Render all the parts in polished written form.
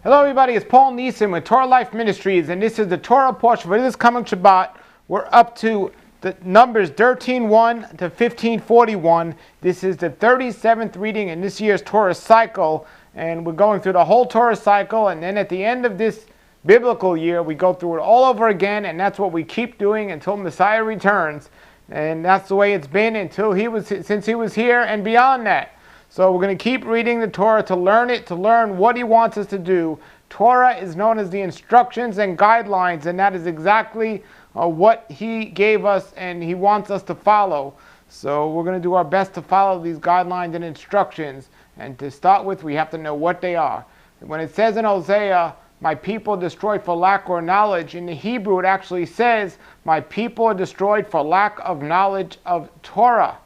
Hello everybody, it's Paul Neeson with Torah Life Ministries, and this is the Torah portion for this coming Shabbat. We're up to the numbers 13:1 to 15:41. This is the 37th reading in this year's Torah cycle, and we're going through the whole Torah cycle, and then at the end of this biblical year, we go through it all over again, and that's what we keep doing until Messiah returns, and that's the way it's been since he was here and beyond that. So we're going to keep reading the Torah to learn it, to learn what he wants us to do. Torah is known as the instructions and guidelines, and that is exactly what he gave us and he wants us to follow. So we're going to do our best to follow these guidelines and instructions. And to start with, we have to know what they are. When it says in Hosea, my people are destroyed for lack of knowledge, in the Hebrew it actually says, my people are destroyed for lack of knowledge of Torah.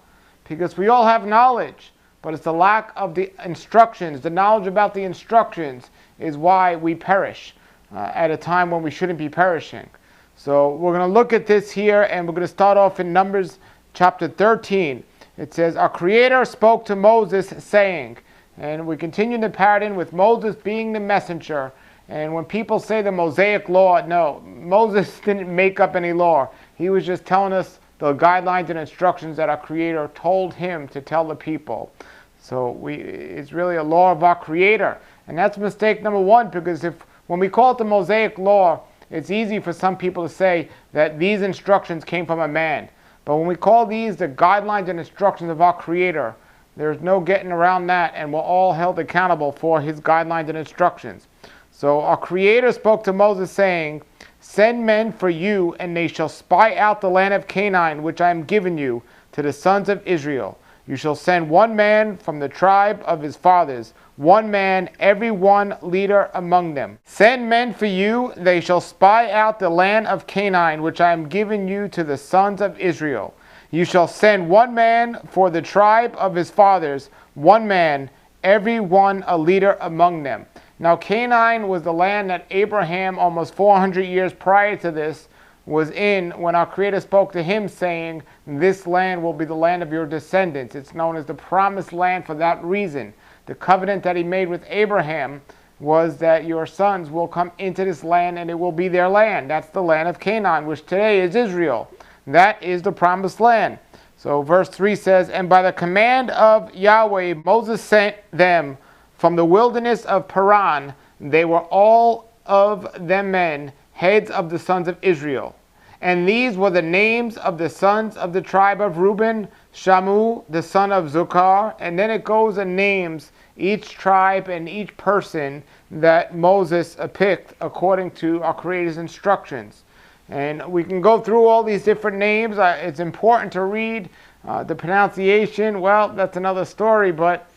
Because we all have knowledge. But it's the lack of the instructions, the knowledge about the instructions is why we perish at a time when we shouldn't be perishing. So we're going to look at this here, and we're going to start off in Numbers chapter 13. It says, our Creator spoke to Moses saying, and we continue the pattern with Moses being the messenger. And when people say the Mosaic law, no, Moses didn't make up any law. He was just telling us the guidelines and instructions that our Creator told him to tell the people. So it's really a law of our Creator. And that's mistake number one, because when we call it the Mosaic law, it's easy for some people to say that these instructions came from a man. But when we call these the guidelines and instructions of our Creator, there's no getting around that, and we're all held accountable for his guidelines and instructions. So our Creator spoke to Moses saying, send men for you, and they shall spy out the land of Canaan, which I am giving you, to the sons of Israel. You shall send one man from the tribe of his fathers, one man, every one leader among them. Send men for you, they shall spy out the land of Canaan, which I am giving you to the sons of Israel. You shall send one man for the tribe of his fathers, one man, every one a leader among them. Now Canaan was the land that Abraham, almost 400 years prior to this, was in when our Creator spoke to him saying, this land will be the land of your descendants. It's known as the promised land for that reason. The covenant that he made with Abraham was that your sons will come into this land and it will be their land. That's the land of Canaan, which today is Israel. That is the promised land. So verse 3 says, and by the command of Yahweh, Moses sent them from the wilderness of Paran. They were all of them men, heads of the sons of Israel. And these were the names of the sons of the tribe of Reuben, Shamu, the son of Zukar. And then it goes and names each tribe and each person that Moses picked according to our Creator's instructions. And we can go through all these different names. It's important to read the pronunciation. Well, that's another story, but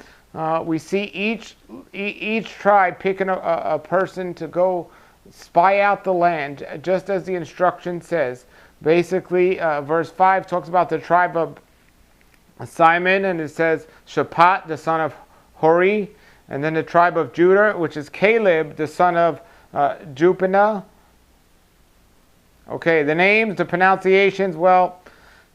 we see each tribe picking a person to go spy out the land, just as the instruction says. Basically, verse 5 talks about the tribe of Simon, and it says Shaphat, the son of Hori, and then the tribe of Judah, which is Caleb, the son of Jephunneh. Okay, the names, the pronunciations, well,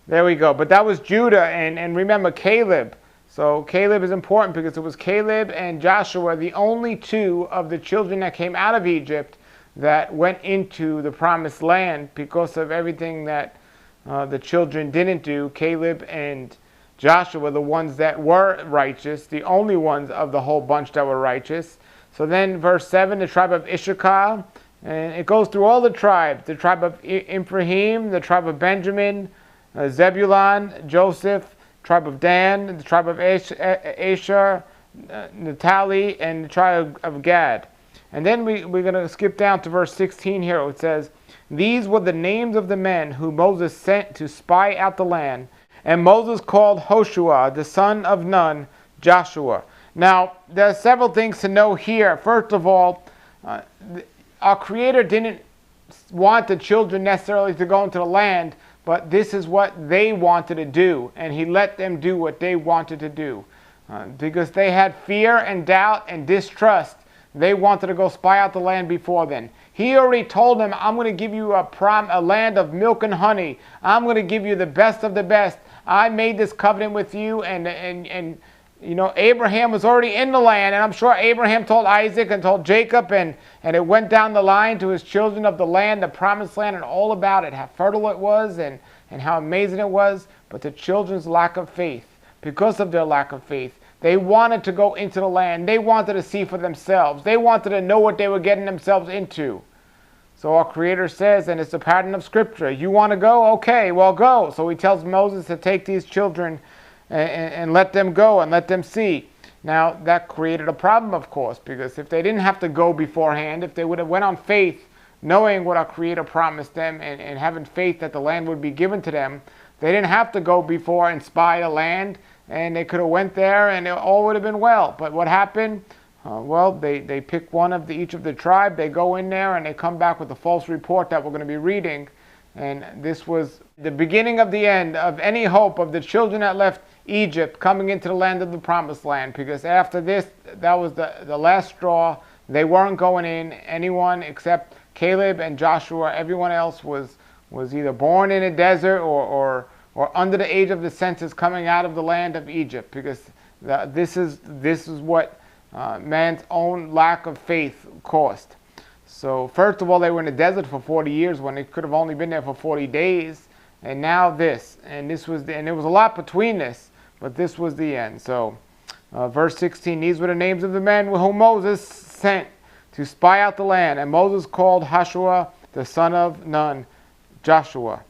there we go. But that was Judah, and remember Caleb. So Caleb is important because it was Caleb and Joshua, the only two of the children that came out of Egypt that went into the promised land because of everything that the children didn't do. Caleb and Joshua, the ones that were righteous, the only ones of the whole bunch that were righteous. So then verse 7, the tribe of Issachar, and it goes through all the tribes, the tribe of Ephraim, the tribe of Benjamin, Zebulun, Joseph, tribe of Dan, the tribe of Asher, Naphtali, and the tribe of Gad. And then we're going to skip down to verse 16 here. It says, these were the names of the men who Moses sent to spy out the land. And Moses called Hoshua, the son of Nun, Joshua. Now, there are several things to know here. First of all, our Creator didn't want the children necessarily to go into the land, but this is what they wanted to do. And he let them do what they wanted to do. Because they had fear and doubt and distrust. They wanted to go spy out the land before then. He already told them, I'm going to give you a land of milk and honey. I'm going to give you the best of the best. I made this covenant with you, and Abraham was already in the land, and I'm sure Abraham told Isaac and told Jacob, and it went down the line to his children of the land, the promised land, and all about it, how fertile it was and how amazing it was. But the children's lack of faith, because of their lack of faith, they wanted to go into the land. They wanted to see for themselves. They wanted to know what they were getting themselves into. So our Creator says, and it's a pattern of Scripture, you want to go? Okay, well go. So he tells Moses to take these children and let them go and let them see. Now that created a problem, of course, because if they didn't have to go beforehand, if they would have went on faith, knowing what our Creator promised them and having faith that the land would be given to them, they didn't have to go before and spy the land, and they could have went there and it all would have been well. But what happened? They pick one of each of the tribe, they go in there and they come back with a false report that we're going to be reading. And this was the beginning of the end of any hope of the children that left Egypt coming into the land of the promised land, because after this, that was the last straw. They weren't going in. Anyone except Caleb and Joshua, everyone else was either born in a desert or under the age of the census coming out of the land of Egypt, because this is what man's own lack of faith caused. So first of all, they were in the desert for 40 years when they could have only been there for 40 days. And now this. And there was a lot between this, but this was the end. So verse 16, these were the names of the men whom Moses sent to spy out the land. And Moses called Hoshua, the son of Nun, Joshua.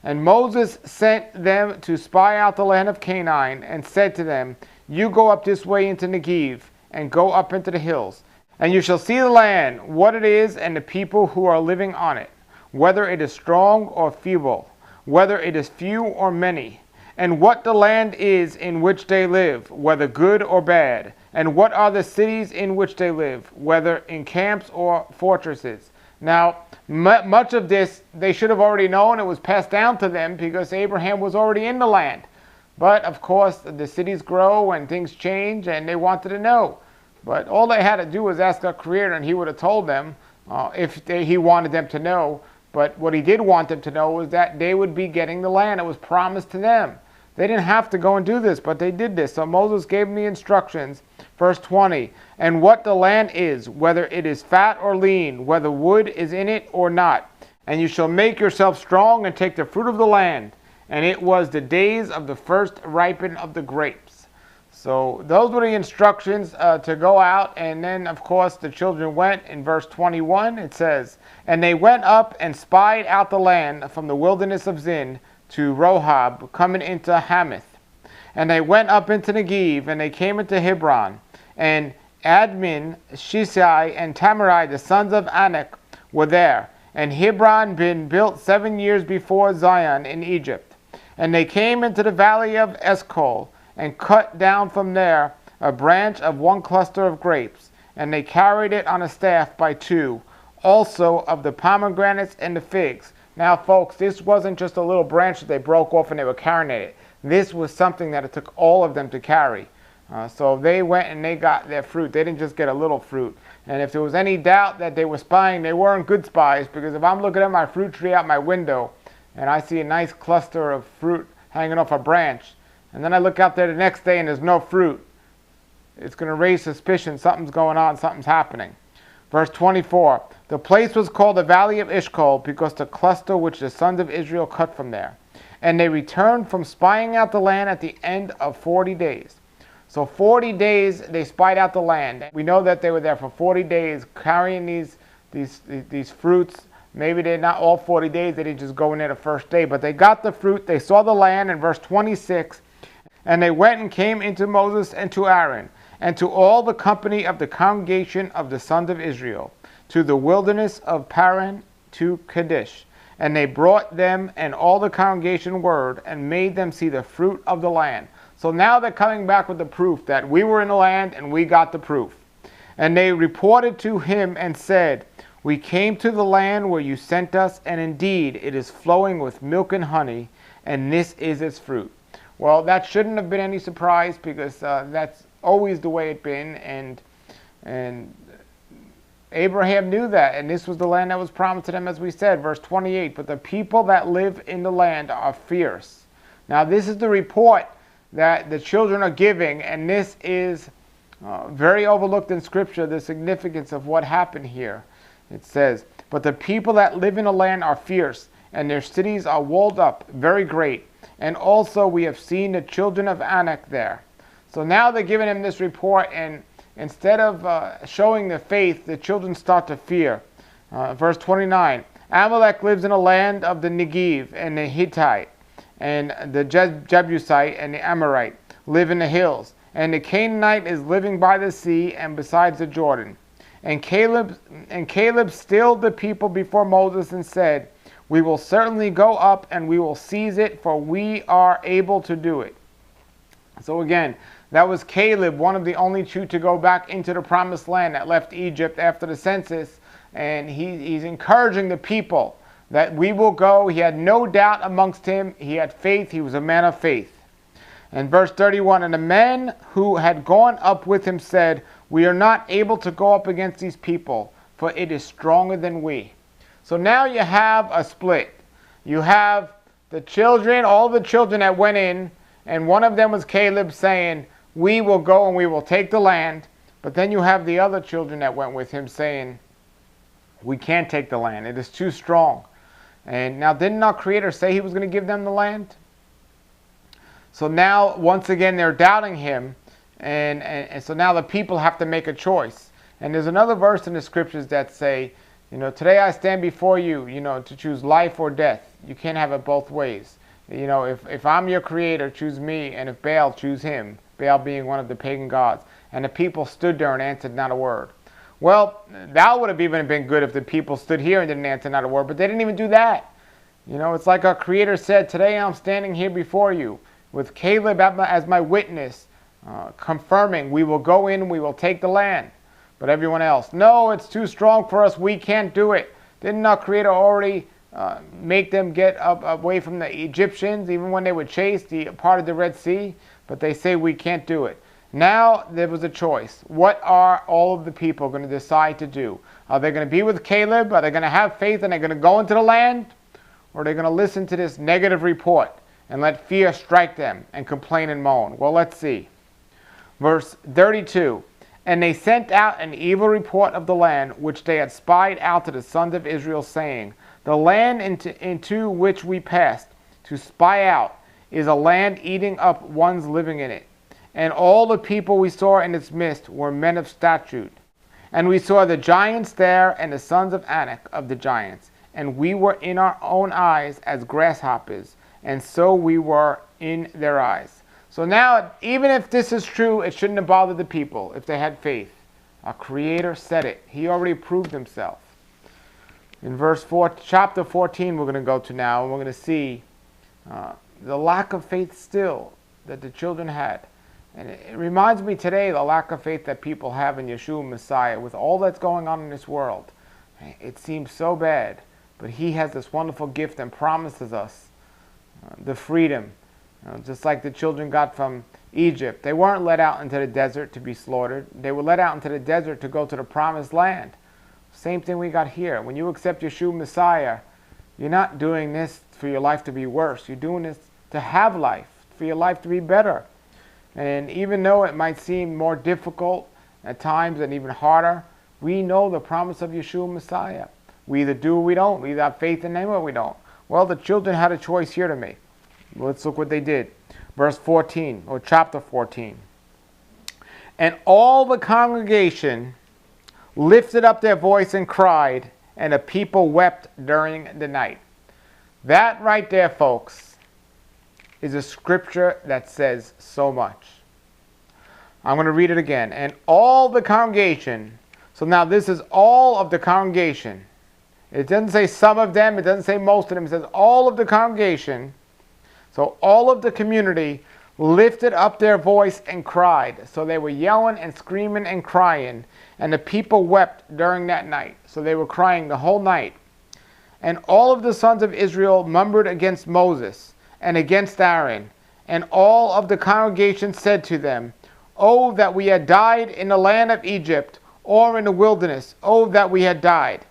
And Moses sent them to spy out the land of Canaan, and said to them, you go up this way into Negev, and go up into the hills. And you shall see the land, what it is, and the people who are living on it, whether it is strong or feeble, whether it is few or many, and what the land is in which they live, whether good or bad, and what are the cities in which they live, whether in camps or fortresses. Now, much of this they should have already known. It was passed down to them because Abraham was already in the land. But, of course, the cities grow and things change, and they wanted to know. But all they had to do was ask our Creator, and he would have told them if he wanted them to know. But what he did want them to know was that they would be getting the land. It was promised to them. They didn't have to go and do this, but they did this. So Moses gave them the instructions. Verse 20, and what the land is, whether it is fat or lean, whether wood is in it or not. And you shall make yourself strong and take the fruit of the land. And it was the days of the first ripen of the grapes. So those were the instructions to go out. And then, of course, the children went. In verse 21, it says, and they went up and spied out the land from the wilderness of Zin to Rohab, coming into Hamath. And they went up into Negev, and they came into Hebron. And Admin, Shishai, and Tamarai, the sons of Anak, were there. And Hebron been built 7 years before Zion in Egypt. And they came into the valley of Eshcol, and cut down from there a branch of one cluster of grapes, and they carried it on a staff by two, also of the pomegranates and the figs. Now, folks, this wasn't just a little branch that they broke off and they were carrying it. This was something that it took all of them to carry. So they went and they got their fruit. They didn't just get a little fruit. And if there was any doubt that they were spying, they weren't good spies, because if I'm looking at my fruit tree out my window and I see a nice cluster of fruit hanging off a branch, and then I look out there the next day and there's no fruit, it's going to raise suspicion. Something's going on, something's happening. Verse 24, the place was called the Valley of Eshcol, because the cluster which the sons of Israel cut from there. And they returned from spying out the land at the end of 40 days. So 40 days they spied out the land. We know that they were there for 40 days carrying these fruits. Maybe they're not all 40 days. They didn't just go in there the first day. But they got the fruit. They saw the land. In verse 26, and they went and came into Moses and to Aaron, and to all the company of the congregation of the sons of Israel, to the wilderness of Paran, to Kadesh. And they brought them and all the congregation word, and made them see the fruit of the land. So now they're coming back with the proof that we were in the land and we got the proof. And they reported to him and said, we came to the land where you sent us, and indeed it is flowing with milk and honey, and this is its fruit. Well, that shouldn't have been any surprise, because that's always the way it's been, and Abraham knew that, and this was the land that was promised to them, as we said. Verse 28, but the people that live in the land are fierce. Now this is the report that the children are giving, and this is very overlooked in Scripture, the significance of what happened here. It says, "But the people that live in the land are fierce, and their cities are walled up, very great. And also we have seen the children of Anak there." So now they're giving him this report, and instead of showing the faith, the children start to fear. Verse 29, "Amalek lives in the land of the Negev, and the Hittite, and the Jebusite, and the Amorite live in the hills. And the Canaanite is living by the sea and besides the Jordan. And Caleb stilled the people before Moses and said, 'We will certainly go up and we will seize it, for we are able to do it.'" So again, that was Caleb, one of the only two to go back into the promised land that left Egypt after the census. And he's encouraging the people that we will go. He had no doubt amongst him. He had faith. He was a man of faith. And verse 31, "And the men who had gone up with him said, 'We are not able to go up against these people, for it is stronger than we.'" So now you have a split. You have the children, all the children that went in, and one of them was Caleb saying, "We will go and we will take the land." But then you have the other children that went with him saying, "We can't take the land. It is too strong." And now, didn't our Creator say He was going to give them the land? So now, once again, they're doubting Him, and so now the people have to make a choice. And there's another verse in the Scriptures that say, "Today I stand before you, to choose life or death. You can't have it both ways. If I'm your Creator, choose me, and if Baal, choose him." Baal being one of the pagan gods. And the people stood there and answered not a word. Well, that would have even been good if the people stood here and didn't answer not a word, but they didn't even do that. It's like our Creator said, "Today I'm standing here before you with Caleb as my witness, confirming we will go in, we will take the land." But everyone else, "No, it's too strong for us, we can't do it." Didn't our Creator already make them get away from the Egyptians, even when they were chased, part of the Red Sea? But they say we can't do it. Now there was a choice. What are all of the people going to decide to do? Are they going to be with Caleb? Are they going to have faith and they're going to go into the land? Or are they going to listen to this negative report and let fear strike them and complain and moan? Well, let's see. Verse 32, "And they sent out an evil report of the land which they had spied out to the sons of Israel, saying, 'The land into which we passed to spy out is a land eating up ones living in it. And all the people we saw in its midst were men of stature. And we saw the giants there, and the sons of Anak of the giants. And we were in our own eyes as grasshoppers, and so we were in their eyes.'" So now, even if this is true, it shouldn't have bothered the people if they had faith. Our Creator said it. He already proved Himself. In chapter 14, we're going to go to now, and we're going to see the lack of faith still that the children had. And it reminds me today the lack of faith that people have in Yeshua Messiah with all that's going on in this world. It seems so bad, but He has this wonderful gift and promises us the freedom, just like the children got from Egypt. They weren't let out into the desert to be slaughtered. They were let out into the desert to go to the promised land. Same thing we got here. When you accept Yeshua Messiah, you're not doing this for your life to be worse. You're doing this to have life, for your life to be better. And even though it might seem more difficult at times and even harder, we know the promise of Yeshua Messiah. We either do or we don't. We either have faith in Him or we don't. Well, the children had a choice here to make. Let's look what they did. Verse 14, or chapter 14. "And all the congregation lifted up their voice and cried, and the people wept during the night." That right there, folks, is a scripture that says so much. I'm going to read it again. "And all the congregation," so now this is all of the congregation. It doesn't say some of them, it doesn't say most of them, it says all of the congregation. So all of the community lifted up their voice and cried. So they were yelling and screaming and crying, and the people wept during that night. So they were crying the whole night. "And all of the sons of Israel murmured against Moses and against Aaron, and all of the congregation said to them, 'Oh, that we had died in the land of Egypt, or in the wilderness. Oh, that we had died.'"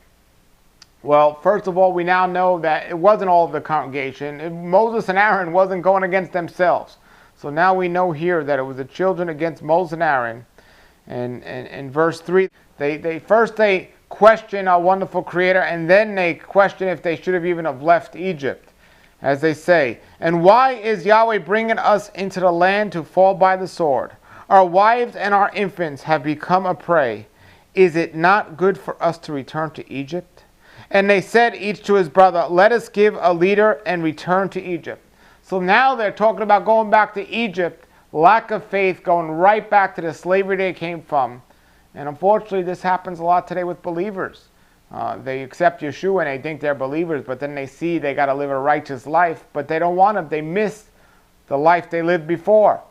Well, first of all, we now know that it wasn't all of the congregation. Moses and Aaron wasn't going against themselves. So now we know here that it was the children against Moses and Aaron. And in verse 3, they first question our wonderful Creator, and then they question if they should have even have left Egypt, as they say. And why is Yahweh bringing us into the land to fall by the sword? Our wives and our infants have become a prey. Is it not good for us to return to Egypt? And they said each to his brother, let us give a leader and return to Egypt. So now they're talking about going back to Egypt, lack of faith, going right back to the slavery they came from. And unfortunately, this happens a lot today with believers. They accept Yeshua and they think they're believers, but then they see they got to live a righteous life, but they don't want to. They miss the life they lived before.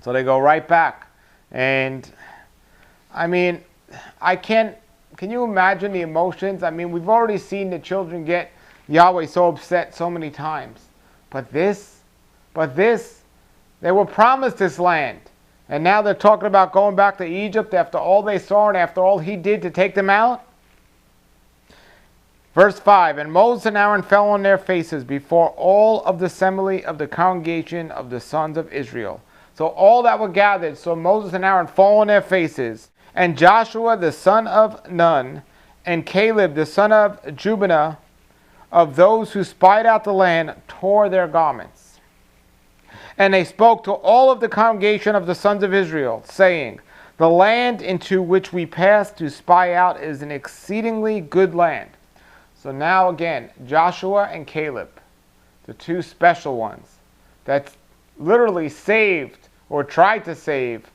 So they go right back. And I mean, can you imagine the emotions? I mean, we've already seen the children get Yahweh so upset so many times. But this, they were promised this land. And now they're talking about going back to Egypt after all they saw and after all he did to take them out. Verse 5, and Moses and Aaron fell on their faces before all of the assembly of the congregation of the sons of Israel. So all that were gathered, so Moses and Aaron fall on their faces. And Joshua the son of Nun, and Caleb the son of Jubinah, of those who spied out the land, tore their garments. And they spoke to all of the congregation of the sons of Israel, saying, the land into which we passed to spy out is an exceedingly good land. So now again, Joshua and Caleb, the two special ones that literally saved or tried to save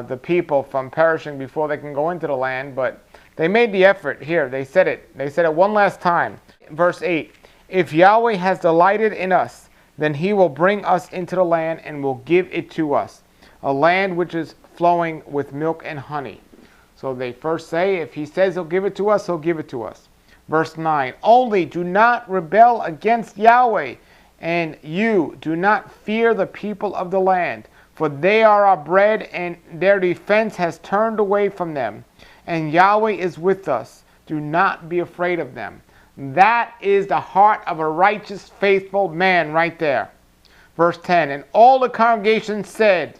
the people from perishing before they can go into the land, but they made the effort here. They said it one last time. Verse 8, if Yahweh has delighted in us, then he will bring us into the land and will give it to us, a land which is flowing with milk and honey. So they first say, if he says he'll give it to us, he'll give it to us. Verse 9, only do not rebel against Yahweh, and you do not fear the people of the land, for they are our bread, and their defense has turned away from them. And Yahweh is with us. Do not be afraid of them. That is the heart of a righteous, faithful man right there. Verse 10, and all the congregation said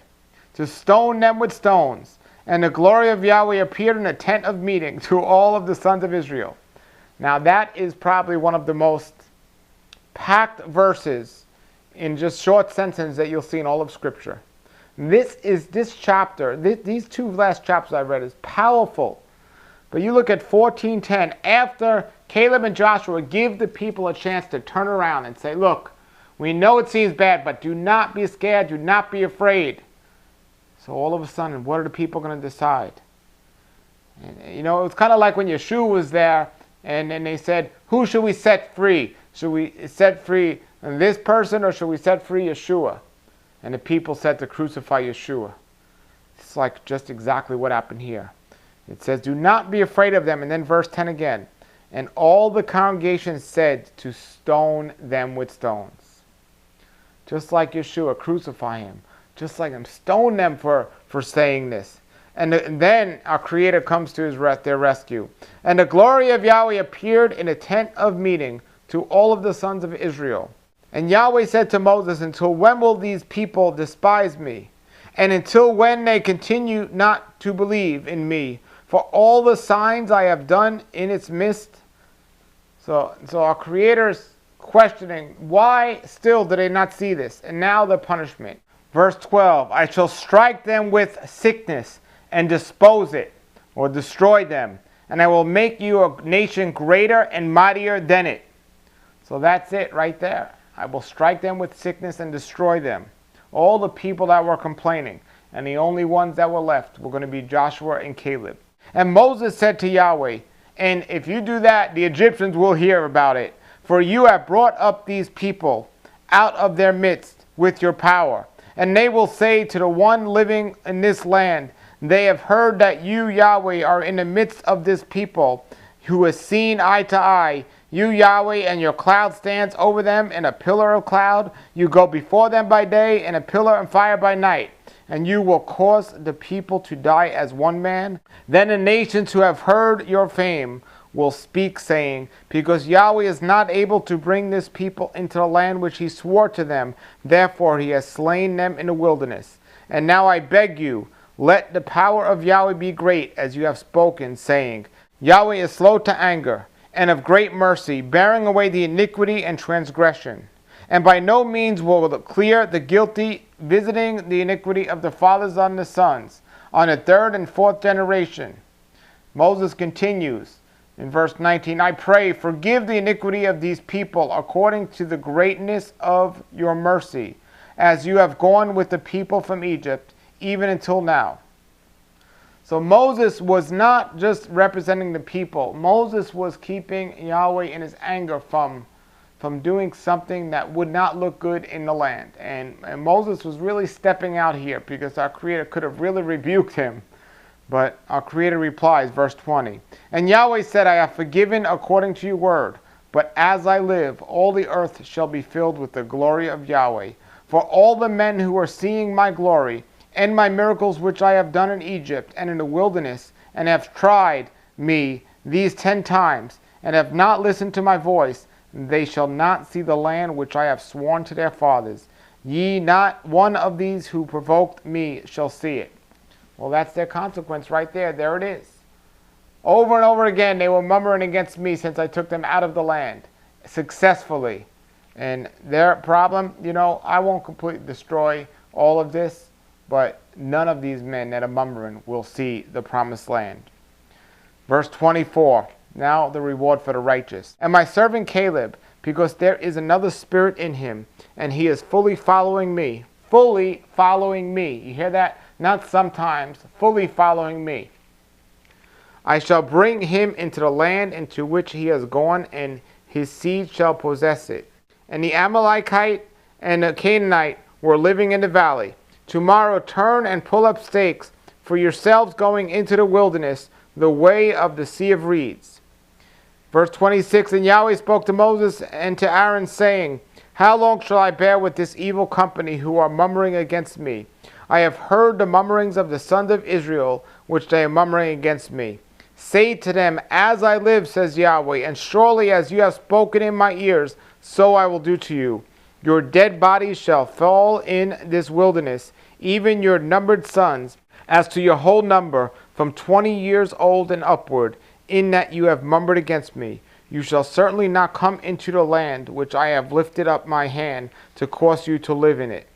to stone them with stones. And the glory of Yahweh appeared in the tent of meeting to all of the sons of Israel. Now that is probably one of the most packed verses in just short sentences that you'll see in all of Scripture. This chapter, these two last chapters I read is powerful. But you look at 14:10, after Caleb and Joshua give the people a chance to turn around and say, look, we know it seems bad, but do not be scared, do not be afraid. So all of a sudden, what are the people going to decide? And, you know, it's kind of like when Yeshua was there, and then they said, who should we set free? Should we set free this person, or should we set free Yeshua? And the people said to crucify Yeshua. It's like just exactly what happened here. It says, do not be afraid of them. And then verse 10 again. And all the congregation said to stone them with stones. Just like Yeshua, crucify him. Just like him, stone them for saying this. And then our Creator comes to their rescue. And the glory of Yahweh appeared in a tent of meeting to all of the sons of Israel. And Yahweh said to Moses, until when will these people despise me? And until when they continue not to believe in me? For all the signs I have done in its midst. So our Creator's questioning, why still do they not see this? And now the punishment. Verse 12, I shall strike them with sickness and dispose it, or destroy them. And I will make you a nation greater and mightier than it. So that's it right there. I will strike them with sickness and destroy them. All the people that were complaining. And the only ones that were left were going to be Joshua and Caleb. And Moses said to Yahweh, and if you do that, the Egyptians will hear about it. For you have brought up these people out of their midst with your power. And they will say to the one living in this land, they have heard that you, Yahweh, are in the midst of this people, who has seen eye to eye. You, Yahweh, and your cloud stands over them in a pillar of cloud. You go before them by day in a pillar of fire by night. And you will cause the people to die as one man. Then the nations who have heard your fame will speak, saying, because Yahweh is not able to bring this people into the land which he swore to them, therefore he has slain them in the wilderness. And now I beg you, let the power of Yahweh be great, as you have spoken, saying, Yahweh is slow to anger, and of great mercy, bearing away the iniquity and transgression. And by no means will it clear the guilty, visiting the iniquity of the fathers on the sons, on the third and fourth generation. Moses continues in verse 19, I pray, forgive the iniquity of these people according to the greatness of your mercy, as you have gone with the people from Egypt, even until now. So Moses was not just representing the people. Moses was keeping Yahweh in his anger from doing something that would not look good in the land. And Moses was really stepping out here because our Creator could have really rebuked him. But our Creator replies, verse 20, and Yahweh said, I have forgiven according to your word, but as I live, all the earth shall be filled with the glory of Yahweh. For all the men who are seeing my glory, and my miracles which I have done in Egypt and in the wilderness, and have tried me these 10 times, and have not listened to my voice, they shall not see the land which I have sworn to their fathers. Ye, not one of these who provoked me shall see it. Well, that's their consequence right there. There it is. Over and over again, they were murmuring against me since I took them out of the land successfully. And their problem, I won't completely destroy all of this, but none of these men that are murmuring will see the promised land. Verse 24, now the reward for the righteous. And my servant Caleb, because there is another spirit in him, and he is fully following me. Fully following me. You hear that? Not sometimes, fully following me. I shall bring him into the land into which he has gone, and his seed shall possess it. And the Amalekite and the Canaanite were living in the valley. Tomorrow turn and pull up stakes for yourselves going into the wilderness, the way of the sea of reeds. Verse 26, and Yahweh spoke to Moses and to Aaron, saying, how long shall I bear with this evil company who are murmuring against me? I have heard the murmurings of the sons of Israel, which they are murmuring against me. Say to them, as I live, says Yahweh, and surely as you have spoken in my ears, so I will do to you. Your dead bodies shall fall in this wilderness, even your numbered sons, as to your whole number, from 20 years old and upward, in that you have murmured against me. You shall certainly not come into the land which I have lifted up my hand to cause you to live in it.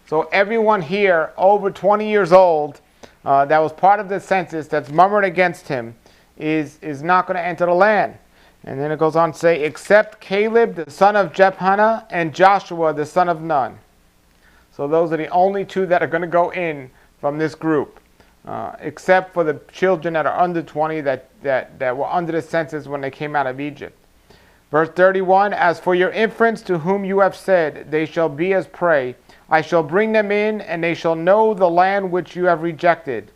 So everyone here over 20 years old that was part of the census that's murmuring against him is not going to enter the land. And then it goes on to say, except Caleb the son of Jephunneh and Joshua the son of Nun. So those are the only two that are going to go in from this group, except for the children that are under 20 that were under the census when they came out of Egypt. Verse 31, as for your infants to whom you have said, they shall be as prey, I shall bring them in, and they shall know the land which you have rejected.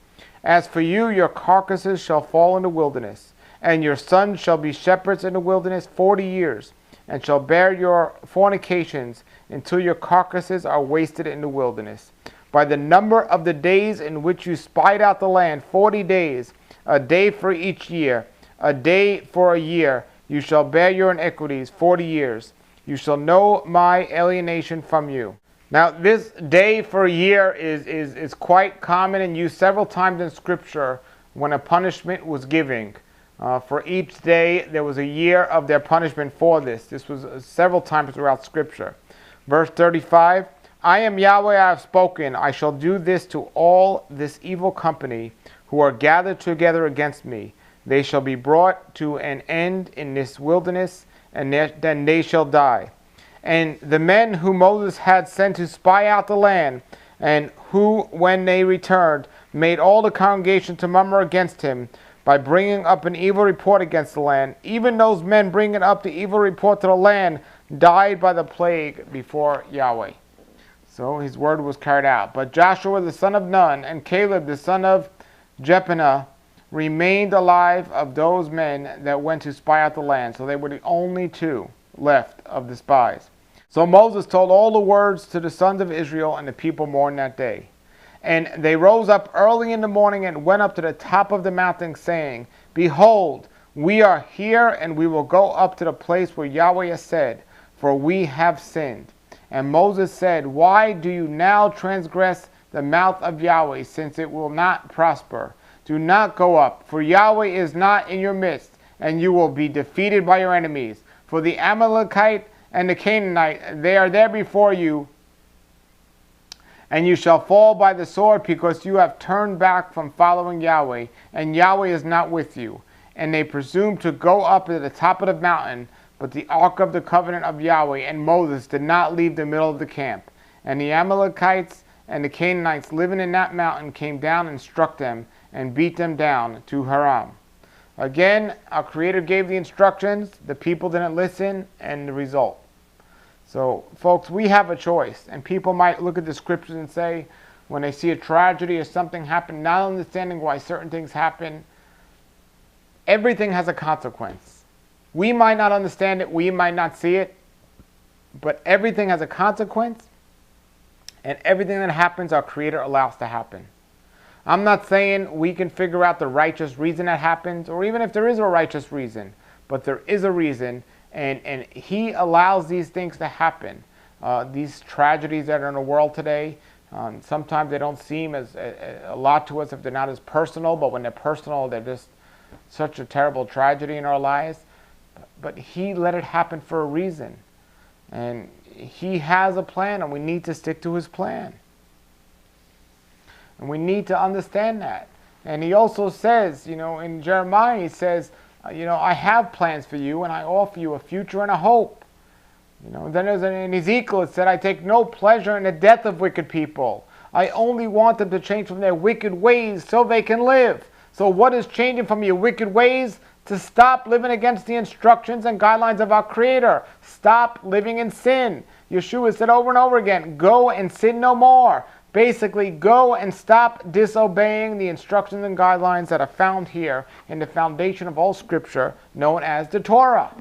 As for you, your carcasses shall fall in the wilderness, and your sons shall be shepherds in the wilderness 40 years, and shall bear your fornications until your carcasses are wasted in the wilderness. By the number of the days in which you spied out the land, 40 days, a day for each year, a day for a year, you shall bear your iniquities 40 years. You shall know my alienation from you. Now, this day for a year is quite common and used several times in Scripture when a punishment was given. For each day, there was a year of their punishment for this. This was several times throughout Scripture. Verse 35, I am Yahweh, I have spoken. I shall do this to all this evil company who are gathered together against me. They shall be brought to an end in this wilderness, and then they shall die. And the men whom Moses had sent to spy out the land, and who, when they returned, made all the congregation to murmur against him, by bringing up an evil report against the land, even those men bringing up the evil report to the land, died by the plague before Yahweh. So his word was carried out. But Joshua the son of Nun, and Caleb the son of Jephunneh, remained alive of those men that went to spy out the land. So they were the only two left of the spies. So Moses told all the words to the sons of Israel, and the people mourned that day. And they rose up early in the morning and went up to the top of the mountain, saying, Behold, We are here, and we will go up to the place where Yahweh has said, for we have sinned. And Moses said, why do you now transgress the mouth of Yahweh, since it will not prosper? Do not go up, for Yahweh is not in your midst, and you will be defeated by your enemies. For the Amalekite and the Canaanite, they are there before you, and you shall fall by the sword, because you have turned back from following Yahweh, and Yahweh is not with you. And they presumed to go up to the top of the mountain, but the ark of the covenant of Yahweh and Moses did not leave the middle of the camp. And the Amalekites and the Canaanites living in that mountain came down and struck them, and beat them down to Haram. Again, our Creator gave the instructions, the people didn't listen, and the result. So, folks, we have a choice. And people might look at the scriptures and say, when they see a tragedy or something happen, not understanding why certain things happen, everything has a consequence. We might not understand it, we might not see it, but everything has a consequence, and everything that happens, our Creator allows to happen. I'm not saying we can figure out the righteous reason that happens, or even if there is a righteous reason, but there is a reason, and He allows these things to happen. These tragedies that are in the world today, sometimes they don't seem as a lot to us if they're not as personal, but when they're personal, they're just such a terrible tragedy in our lives. But He let it happen for a reason, and He has a plan, and we need to stick to His plan. And we need to understand that. And He also says, in Jeremiah, He says, I have plans for you, and I offer you a future and a hope. Then there's in Ezekiel, it said, I take no pleasure in the death of wicked people. I only want them to change from their wicked ways so they can live. So what is changing from your wicked ways? To stop living against the instructions and guidelines of our Creator. Stop living in sin. Yeshua said over and over again, go and sin no more. Basically, go and stop disobeying the instructions and guidelines that are found here in the foundation of all Scripture, known as the Torah.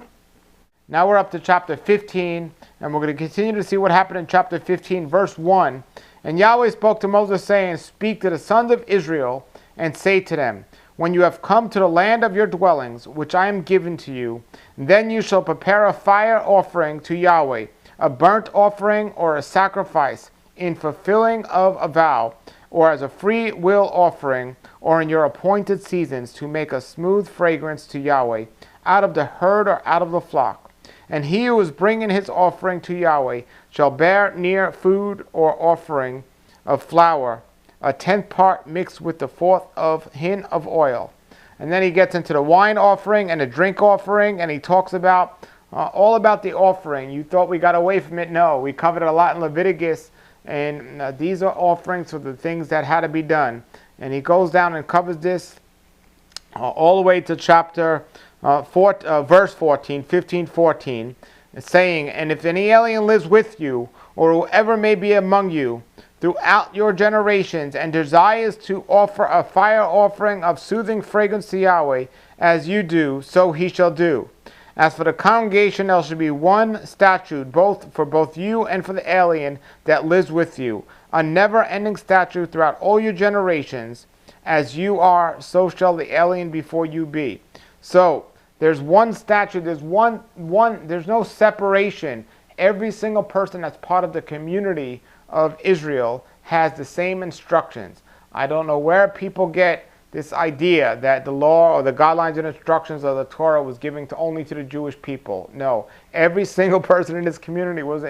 Now we're up to chapter 15, and we're going to continue to see what happened in chapter 15, verse 1. And Yahweh spoke to Moses, saying, speak to the sons of Israel, and say to them, when you have come to the land of your dwellings, which I am giving to you, then you shall prepare a fire offering to Yahweh, a burnt offering or a sacrifice, in fulfilling of a vow, or as a free will offering, or in your appointed seasons, to make a smooth fragrance to Yahweh, out of the herd or out of the flock. And he who is bringing his offering to Yahweh shall bear near food or offering of flour, a 10th part mixed with the 4th of hin of oil. And then he gets into the wine offering and the drink offering, and he talks about all about the offering. You thought we got away from it? No, we covered it a lot in Leviticus. And these are offerings for the things that had to be done. And he goes down and covers this all the way to chapter verse 14, 15:14, saying, and if any alien lives with you, or whoever may be among you, throughout your generations, and desires to offer a fire offering of soothing fragrance to Yahweh, as you do, so he shall do. As for the congregation, there shall be one statute, both for both you and for the alien that lives with you, a never-ending statute throughout all your generations. As you are, so shall the alien before you be. So there's one statute. There's There's no separation. Every single person that's part of the community of Israel has the same instructions. I don't know where people get this idea that the law or the guidelines and instructions of the Torah was given only to the Jewish people. No, every single person in this community was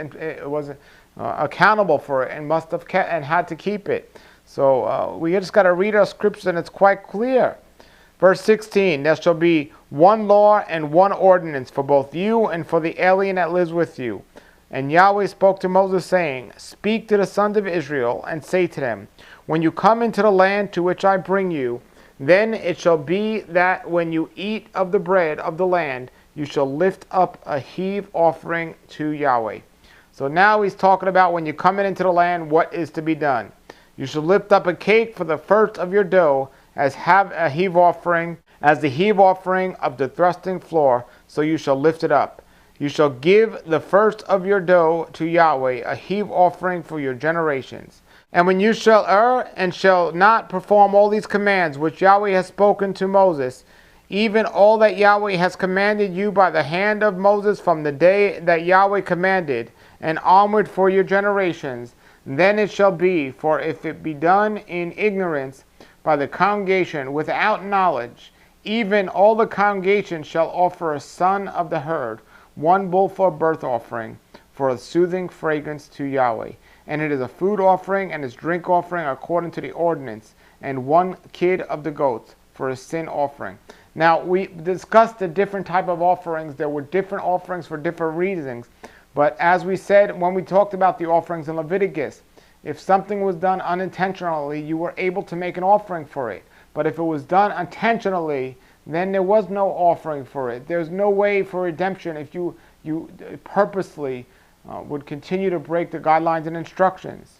accountable for it and must have kept and had to keep it. So we just got to read our scriptures, and it's quite clear. Verse 16, there shall be one law and one ordinance for both you and for the alien that lives with you. And Yahweh spoke to Moses, saying, speak to the sons of Israel, and say to them, when you come into the land to which I bring you, then it shall be that when you eat of the bread of the land, you shall lift up a heave offering to Yahweh. So now he's talking about when you're coming into the land, what is to be done. You shall lift up a cake for the first of your dough, as have a heave offering, as the heave offering of the thrusting floor, so you shall lift it up. You shall give the first of your dough to Yahweh, a heave offering for your generations. And when you shall err and shall not perform all these commands which Yahweh has spoken to Moses, even all that Yahweh has commanded you by the hand of Moses from the day that Yahweh commanded, and onward for your generations. Then it shall be, for if it be done in ignorance by the congregation without knowledge, even all the congregation shall offer a son of the herd, one bull for a burnt offering, for a soothing fragrance to Yahweh. And it is a food offering and its drink offering according to the ordinance, and one kid of the goats for a sin offering. Now, we discussed the different type of offerings. There were different offerings for different reasons. But as we said when we talked about the offerings in Leviticus, if something was done unintentionally, you were able to make an offering for it. But if it was done intentionally, then there was no offering for it. There's no way for redemption if you purposely would continue to break the guidelines and instructions.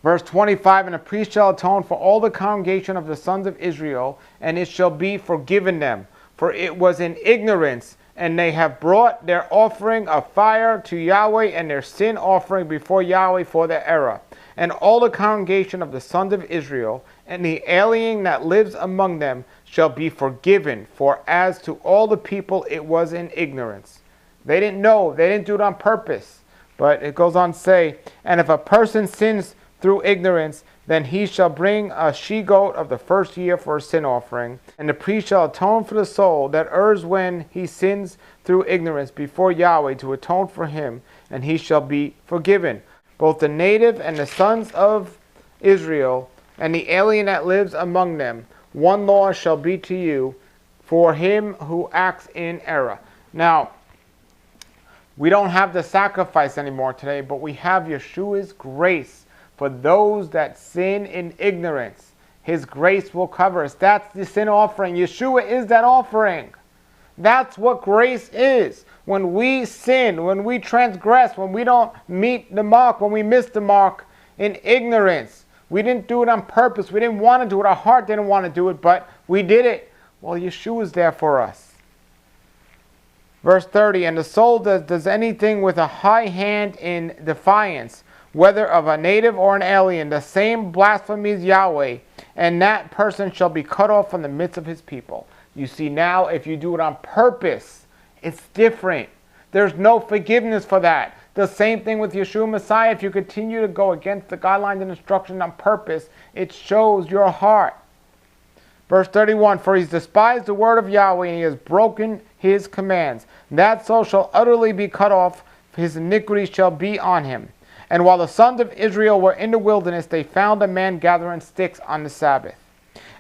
Verse 25, and a priest shall atone for all the congregation of the sons of Israel, and it shall be forgiven them. For it was in ignorance, and they have brought their offering of fire to Yahweh, and their sin offering before Yahweh for their error. And all the congregation of the sons of Israel, and the alien that lives among them, shall be forgiven. For as to all the people it was in ignorance. They didn't know, they didn't do it on purpose. But it goes on to say, and if a person sins through ignorance, then he shall bring a she-goat of the first year for a sin offering, and the priest shall atone for the soul that errs when he sins through ignorance before Yahweh to atone for him, and he shall be forgiven. Both the native and the sons of Israel, and the alien that lives among them, one law shall be to you for him who acts in error. Now, we don't have the sacrifice anymore today, but we have Yeshua's grace. For those that sin in ignorance, his grace will cover us. That's the sin offering. Yeshua is that offering. That's what grace is. When we sin, when we transgress, when we don't meet the mark, when we miss the mark in ignorance, we didn't do it on purpose. We didn't want to do it. Our heart didn't want to do it, but we did it. Well, Yeshua is there for us. Verse 30, and the soul that does anything with a high hand in defiance, whether of a native or an alien, the same blasphemies Yahweh, and that person shall be cut off from the midst of his people. You see, now if you do it on purpose, it's different. There's no forgiveness for that. The same thing with Yeshua Messiah. If you continue to go against the guidelines and instructions on purpose, it shows your heart. Verse 31, for he's despised the word of Yahweh, and he has broken his commands. That soul shall utterly be cut off, his iniquity shall be on him. And while the sons of Israel were in the wilderness, they found a man gathering sticks on the Sabbath.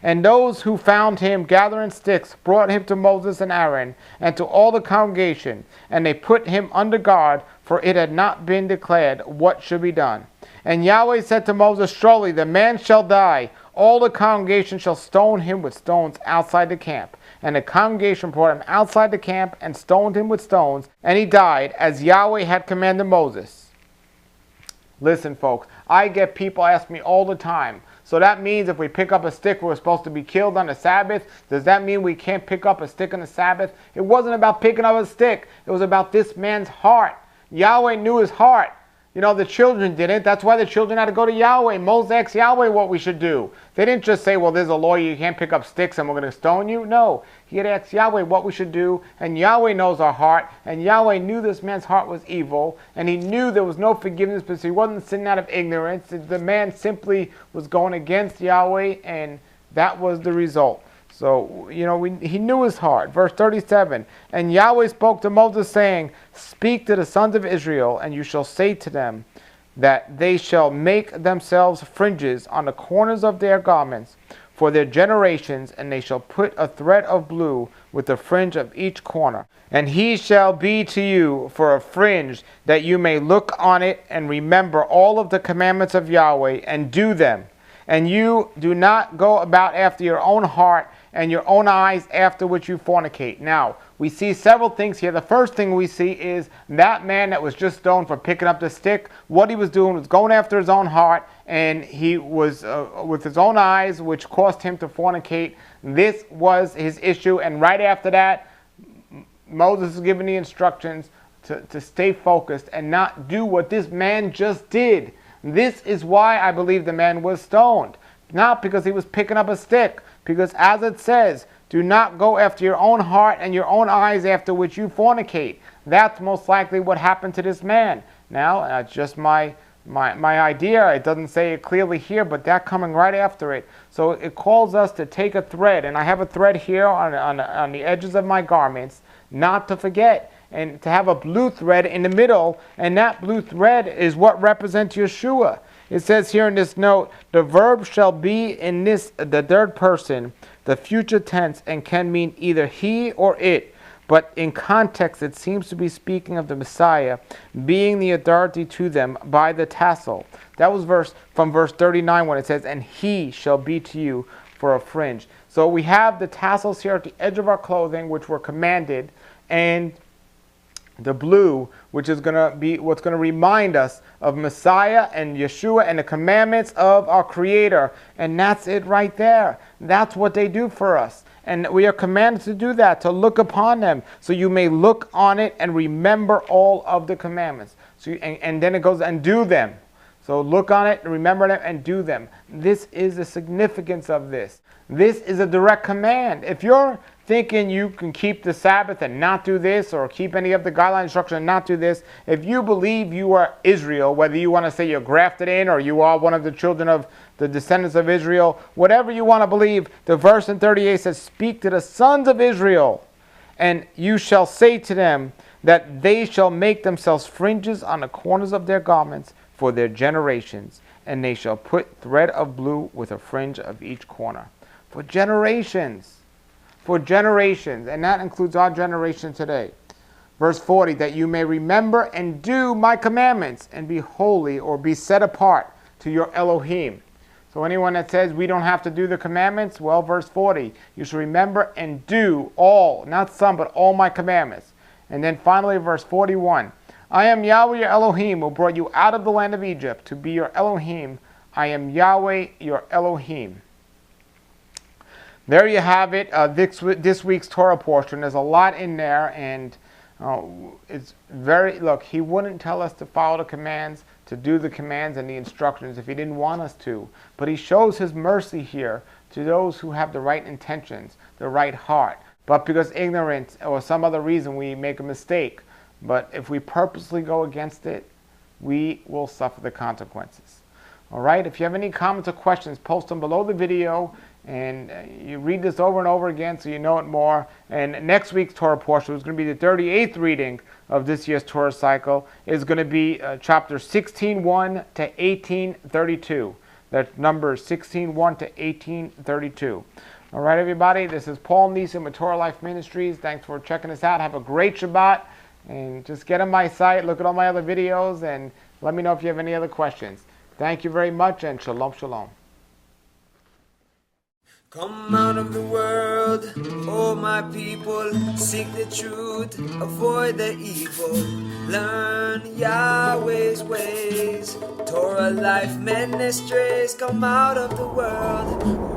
And those who found him gathering sticks brought him to Moses and Aaron, and to all the congregation, and they put him under guard, for it had not been declared what should be done. And Yahweh said to Moses, surely the man shall die. All the congregation shall stone him with stones outside the camp. And the congregation brought him outside the camp and stoned him with stones, and he died, as Yahweh had commanded Moses. Listen, folks, I get people ask me all the time, so that means if we pick up a stick, we're supposed to be killed on the Sabbath? Does that mean we can't pick up a stick on the Sabbath? It wasn't about picking up a stick. It was about this man's heart. Yahweh knew his heart. You know, the children didn't. That's why the children had to go to Yahweh. Moses asked Yahweh what we should do. They didn't just say, well, there's a law, you can't pick up sticks and we're going to stone you. No, he had asked Yahweh what we should do, and Yahweh knows our heart, and Yahweh knew this man's heart was evil, and he knew there was no forgiveness because he wasn't sinning out of ignorance. The man simply was going against Yahweh, and that was the result. So, you know, he knew his heart. Verse 37, and Yahweh spoke to Moses, saying, speak to the sons of Israel, and you shall say to them that they shall make themselves fringes on the corners of their garments for their generations, and they shall put a thread of blue with the fringe of each corner. And he shall be to you for a fringe, that you may look on it and remember all of the commandments of Yahweh and do them. And you do not go about after your own heart and your own eyes, after which you fornicate. Now, we see several things here. The first thing we see is that man that was just stoned for picking up the stick, what he was doing was going after his own heart, and he was with his own eyes, which caused him to fornicate. This was his issue, and right after that, Moses is giving the instructions to stay focused and not do what this man just did. This is why I believe the man was stoned. Not because he was picking up a stick, because as it says, Do not go after your own heart and your own eyes after which you fornicate. That's most likely what happened to this man. Now, that's just my idea. It doesn't say it clearly here, but that coming right after it. So it calls us to take a thread, and I have a thread here on the edges of my garments, not to forget, and to have a blue thread in the middle, and that blue thread is what represents Yeshua. It says here in this note, the verb shall be in the third person, the future tense, and can mean either he or it. But in context, it seems to be speaking of the Messiah being the authority to them by the tassel. That was from verse 39 when it says, and he shall be to you for a fringe. So we have the tassels here at the edge of our clothing, which were commanded, and the blue, which is going to be what's going to remind us of Messiah and Yeshua and the commandments of our Creator. And that's it right there. That's what they do for us. And we are commanded to do that, to look upon them, so you may look on it and remember all of the commandments. So and then it goes, and do them. So look on it, remember them, and do them. This is the significance of this. This is a direct command. If you're thinking you can keep the Sabbath and not do this, or keep any of the guideline instruction and not do this, if you believe you are Israel, whether you want to say you're grafted in or you are one of the children of the descendants of Israel, whatever you want to believe, the verse in 38 says, speak to the sons of Israel, and you shall say to them that they shall make themselves fringes on the corners of their garments for their generations, and they shall put thread of blue with a fringe of each corner. For generations. For generations, and that includes our generation today. Verse 40, that you may remember and do my commandments and be holy or be set apart to your Elohim. So anyone that says we don't have to do the commandments, well, verse 40, you should remember and do all, not some, but all my commandments. And then finally, verse 41, I am Yahweh your Elohim who brought you out of the land of Egypt to be your Elohim. I am Yahweh your Elohim. There you have it, this week's Torah portion. There's a lot in there, and it's look, he wouldn't tell us to follow the commands, to do the commands and the instructions if he didn't want us to. But he shows his mercy here to those who have the right intentions, the right heart. But because ignorance or some other reason we make a mistake. But if we purposely go against it, we will suffer the consequences. All right, if you have any comments or questions, post them below the video. And you read this over and over again so you know it more. And next week's Torah portion is going to be the 38th reading of this year's Torah cycle. Is going to be chapter 16:1 to 18:32. That's numbers 16:1 to 18:32. All right, everybody. This is Paul Neeson with Torah Life Ministries. Thanks for checking us out. Have a great Shabbat. And just get on my site, look at all my other videos, and let me know if you have any other questions. Thank you very much, and shalom, shalom. Come out of the world, oh my people, seek the truth, avoid the evil, learn Yahweh's ways, Torah Life Ministries, come out of the world.